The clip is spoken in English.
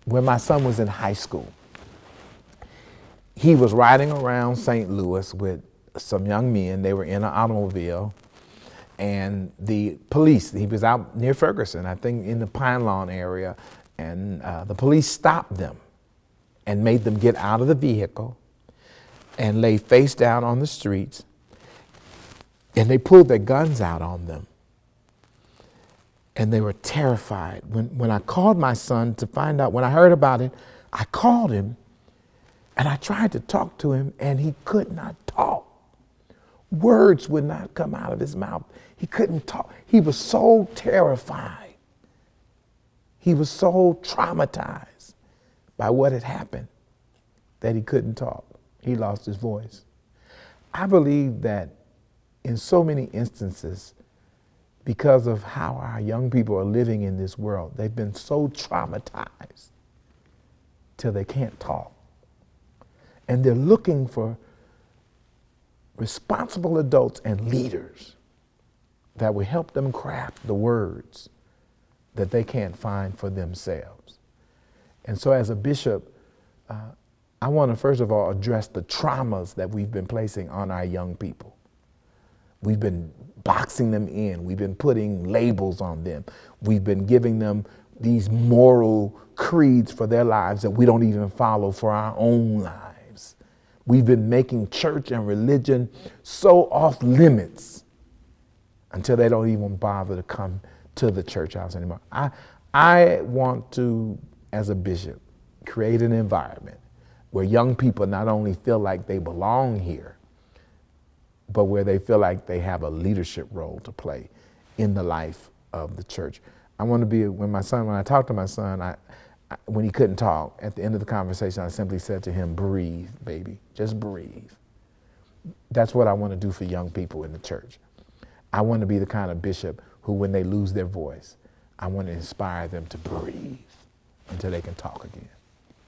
when my son was in high school, he was riding around St. Louis with some young men. They were in an automobile, and the police, he was out near Ferguson, I think in the Pine Lawn area, and the police stopped them and made them get out of the vehicle and lay face down on the streets, and they pulled their guns out on them. And they were terrified. When I called my son to find out, when I heard about it, I called him and I tried to talk to him, and he could not talk. Words would not come out of his mouth. He couldn't talk. He was so terrified. He was so traumatized by what had happened that he couldn't talk. He lost his voice. I believe that in so many instances, because of how our young people are living in this world, they've been so traumatized till they can't talk. And they're looking for responsible adults and leaders that will help them craft the words that they can't find for themselves. And so as a bishop, I want to first of all address the traumas that we've been placing on our young people. We've been boxing them in. We've been putting labels on them. We've been giving them these moral creeds for their lives that we don't even follow for our own lives. We've been making church and religion so off limits until they don't even bother to come to the church house anymore. I want to, as a bishop, create an environment where young people not only feel like they belong here, but where they feel like they have a leadership role to play in the life of the church. I want to be, when I talked to my son, when he couldn't talk, at the end of the conversation, I simply said to him, breathe, baby, just breathe. That's what I want to do for young people in the church. I want to be the kind of bishop who, when they lose their voice, I want to inspire them to breathe until they can talk again.